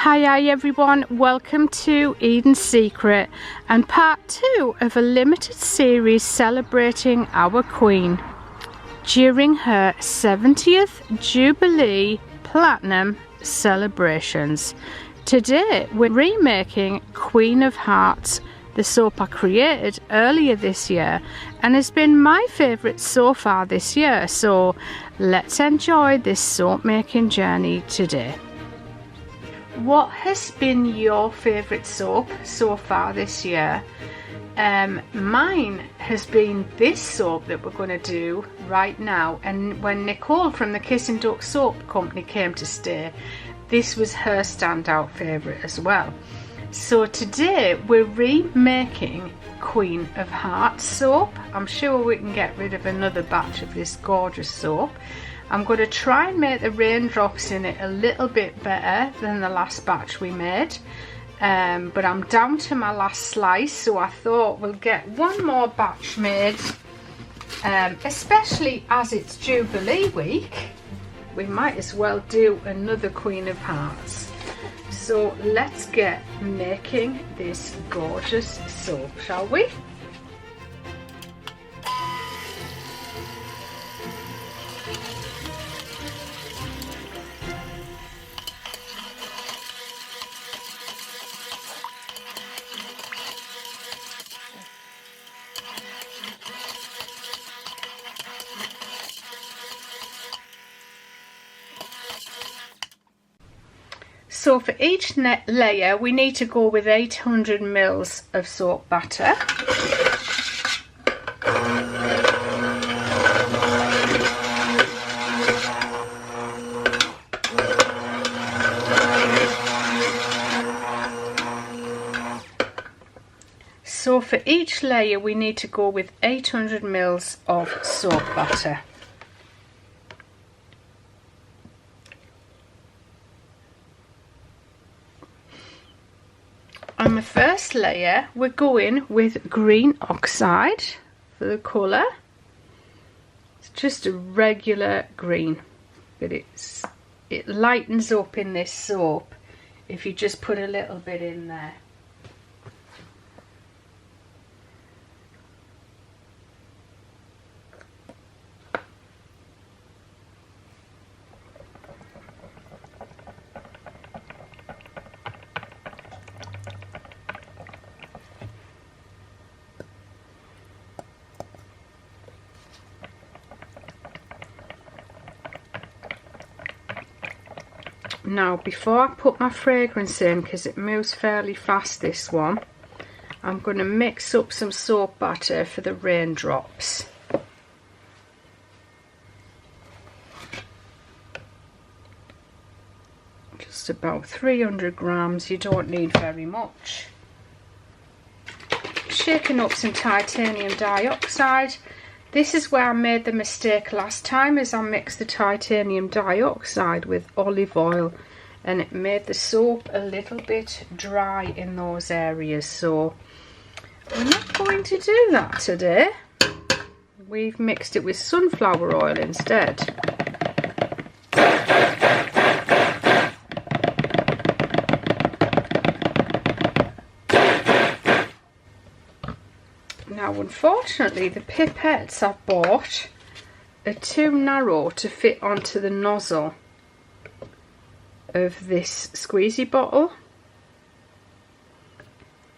Hi everyone, welcome to Eden's Secret and part 2 of a limited series celebrating our Queen during her 70th Jubilee Platinum celebrations. Today we're remaking Queen of Hearts, the soap I created earlier this year and has been my favourite so far this year, so let's enjoy this soap making journey today. What has been your favourite soap so far this year? Mine has been this soap that we're going to do right now, and when Nicole from the Kissing Duck Soap Company came to stay, this was her standout favourite as well. So today we're remaking Queen of Hearts soap. I'm sure we can get rid of another batch of this gorgeous soap. I'm going to try and make the raindrops in it a little bit better than the last batch we made, but I'm down to my last slice, so I thought we'll get one more batch made, especially as it's Jubilee week. We might as well do another Queen of Hearts. So let's get making this gorgeous soap, shall we? So for each layer we need to go with 800 mils of soap batter. So for each layer we need to go with 800 mils of soap batter. On the first layer we're going with green oxide for the colour. It's just a regular green, but it lightens up in this soap if you just put a little bit in there. Now before I put my fragrance in, because it moves fairly fast this one, I'm going to mix up some soap batter for the raindrops. Just about 300 grams, you don't need very much. Shaking up some titanium dioxide. This is where I made the mistake last time, as I mixed the titanium dioxide with olive oil and it made the soap a little bit dry in those areas, so we're not going to do that today. We've mixed it with sunflower oil instead. Now unfortunately the pipettes I've bought are too narrow to fit onto the nozzle of this squeezy bottle,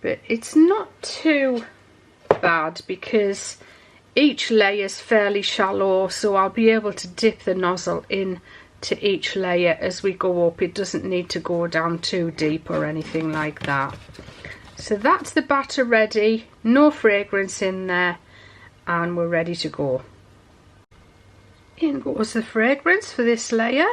but it's not too bad because each layer is fairly shallow, so I'll be able to dip the nozzle in to each layer as we go up. It doesn't need to go down too deep or anything like that. So that's the batter ready, no fragrance in there, and we're ready to go. In goes the fragrance for this layer.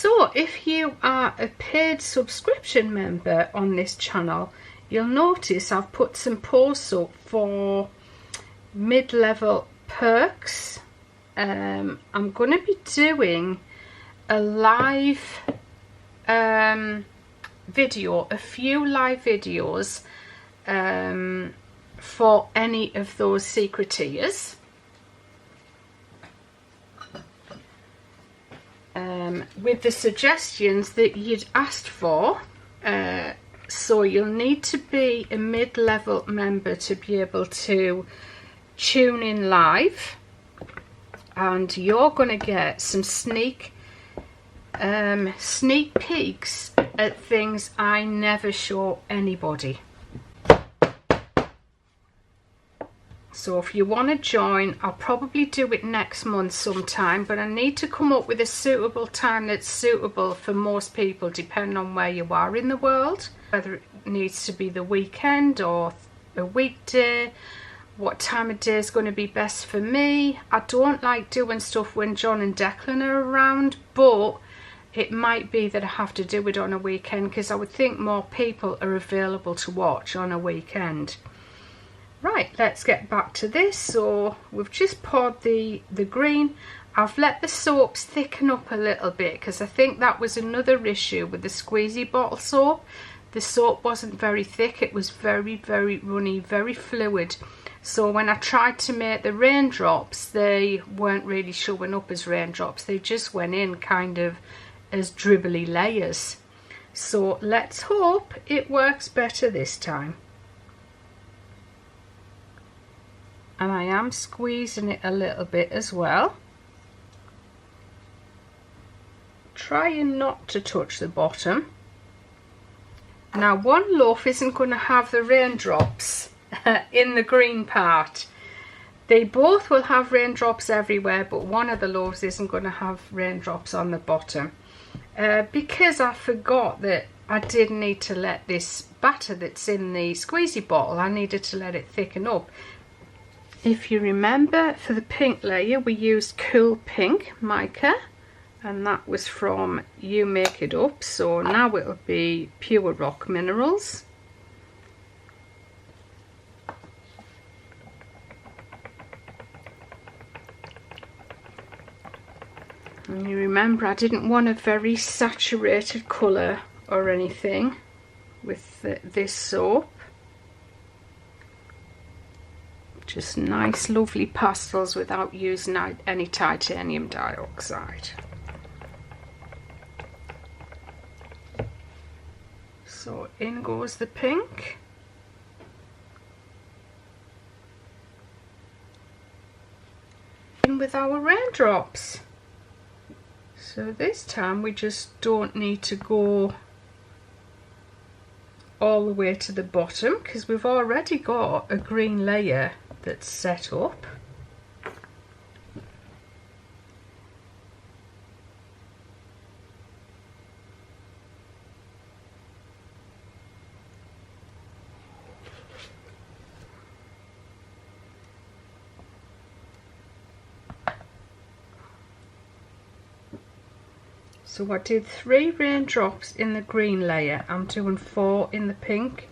So if you are a paid subscription member on this channel, you'll notice I've put some posts up for mid-level perks. I'm going to be doing a live video, a few live videos for any of those secret tiers. With the suggestions that you'd asked for. So you'll need to be a mid-level member to be able to tune in live, and you're going to get some sneak peeks at things I never show anybody. So if you want to join, I'll probably do it next month sometime, but I need to come up with a suitable time that's suitable for most people, depending on where you are in the world, whether it needs to be the weekend or a weekday, what time of day is going to be best for me. I don't like doing stuff when John and Declan are around, but it might be that I have to do it on a weekend, because I would think more people are available to watch on a weekend. Right, let's get back to this. So we've just poured the green. I've let the soaps thicken up a little bit, because I think that was another issue with the squeezy bottle soap. The soap wasn't very thick, it was very runny, very fluid. So when I tried to make the raindrops, they weren't really showing up as raindrops, they just went in kind of as dribbly layers. So let's hope it works better this time. And I am squeezing it a little bit as well, trying not to touch the bottom. Now one loaf isn't going to have the raindrops in the green part. They both will have raindrops everywhere, but one of the loaves isn't going to have raindrops on the bottom, because I forgot that I did need to let this batter that's in the squeezy bottle, I needed to let it thicken up. If you remember, for the pink layer we used Cool Pink mica, and that was from You Make It Up. So now it'll be Pure Rock Minerals. And you remember I didn't want a very saturated colour or anything with this soap. Just nice lovely pastels without using any titanium dioxide. So in goes the pink. In with our raindrops. So this time we just don't need to go all the way to the bottom, because we've already got a green layer that's set up. So I did 3 raindrops in the green layer, I'm doing 4 in the pink.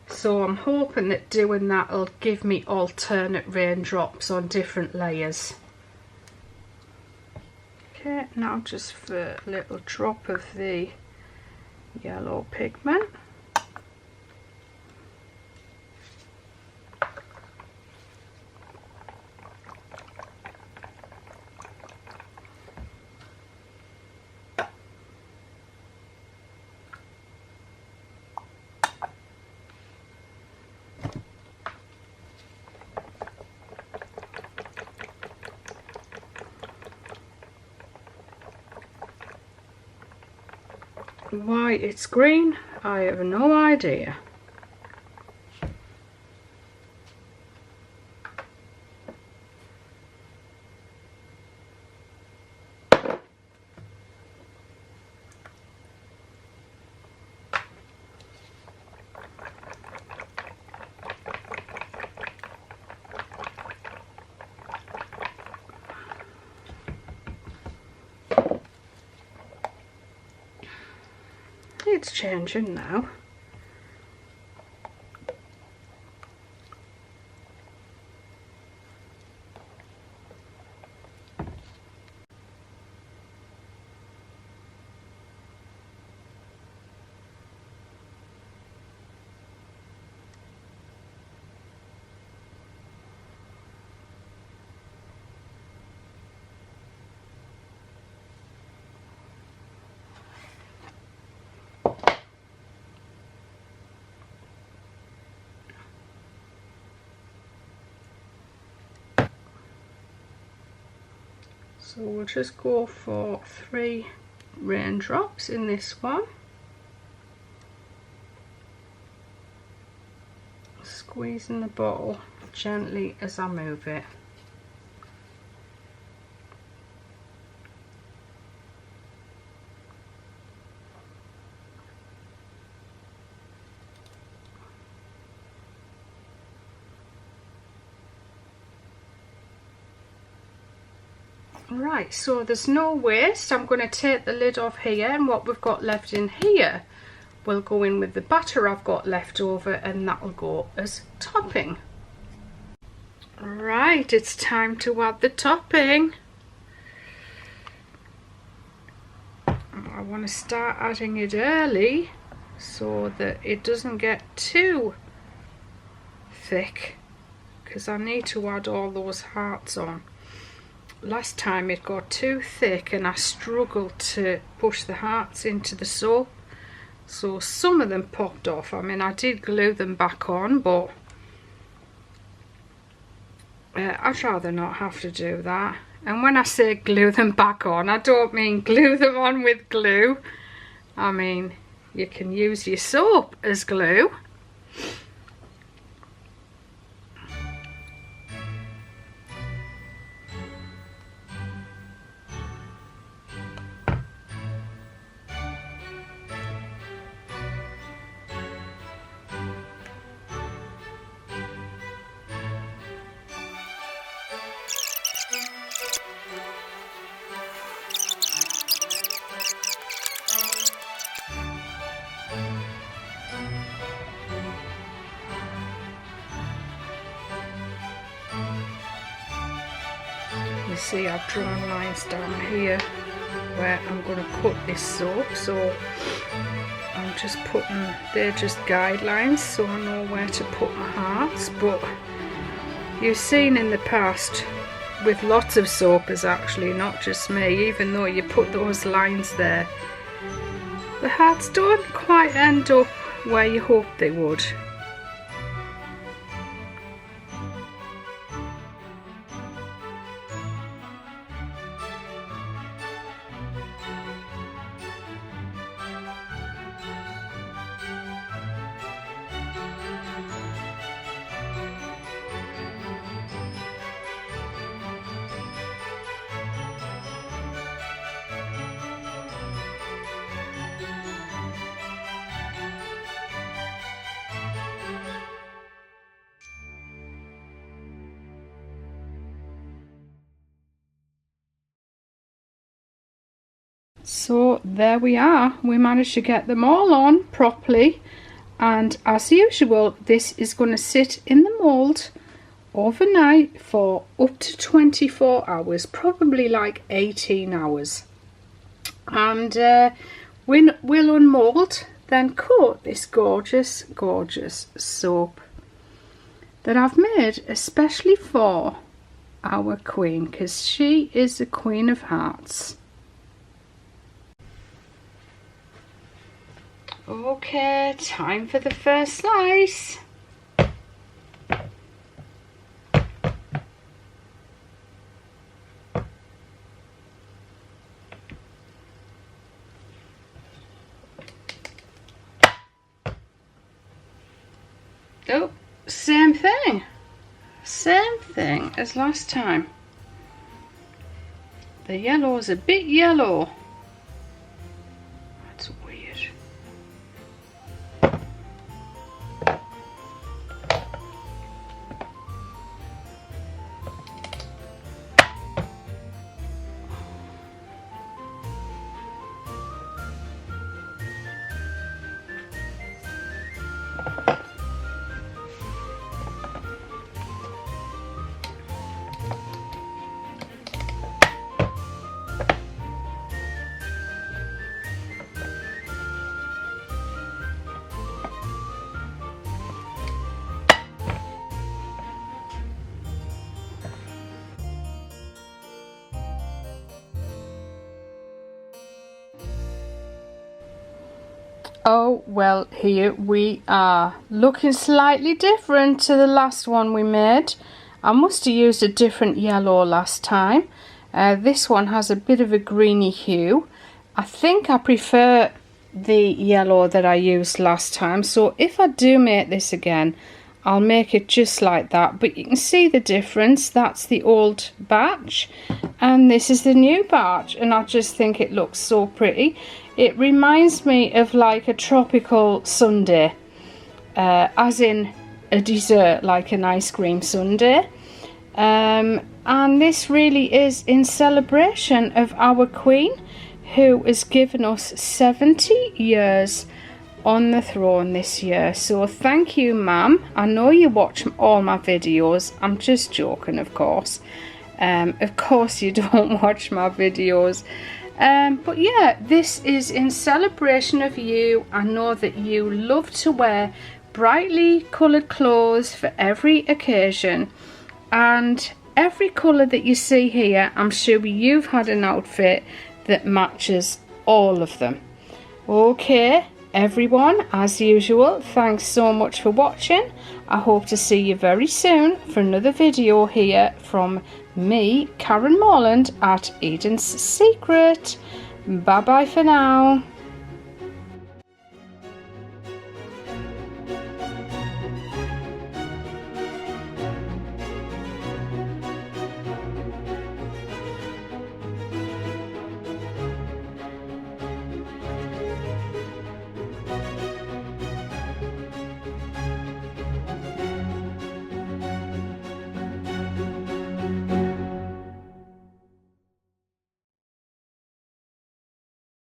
So I'm hoping that doing that will give me alternate raindrops on different layers. Okay, now just for a little drop of the yellow pigment. Why it's green, I have no idea. it's changing now. So we'll just go for 3 raindrops in this one. Squeezing the bottle gently as I move it. Right, so there's no waste. I'm going to take the lid off here, and what we've got left in here will go in with the batter I've got left over, and that will go as topping. Right, it's time to add the topping. I want to start adding it early so that it doesn't get too thick, because I need to add all those hearts on. Last time it got too thick and I struggled to push the hearts into the soap, so some of them popped off. I mean, I did glue them back on, but I'd rather not have to do that. And when I say glue them back on, I don't mean glue them on with glue. I mean, you can use your soap as glue. You see, I've drawn lines down here where I'm going to cut this soap, so I'm just putting, they're just guidelines so I know where to put my hearts. But you've seen in the past with lots of soapers, actually, not just me, even though you put those lines there, the hearts don't quite end up where you hoped they would. So there we are, we managed to get them all on properly, and as usual this is going to sit in the mould overnight for up to 24 hours, probably like 18 hours, and we'll unmould, then coat this gorgeous soap that I've made especially for our queen, because she is the Queen of Hearts. Okay, time for the first slice. Oh, same thing as last time. The yellow's a bit yellow. That's weird. Oh, well, here we are, looking slightly different to the last one we made. I must have used a different yellow last time. This one has a bit of a greeny hue. I think I prefer the yellow that I used last time, so if I do make this again, I'll make it just like that. But you can see the difference. That's the old batch and this is the new batch, and I just think it looks so pretty. It reminds me of like a tropical sundae, as in a dessert, like an ice cream sundae. And this really is in celebration of our Queen, who has given us 70 years on the throne this year. So thank you, ma'am. I know you watch all my videos. I'm just joking, of course. Of course you don't watch my videos. But yeah, this is in celebration of you. I know that you love to wear brightly coloured clothes for every occasion, and every colour that you see here, I'm sure you've had an outfit that matches all of them. Okay, everyone, as usual, thanks so much for watching. I hope to see you very soon for another video here from me, Karen Morland, at Eden's Secret. Bye bye for now.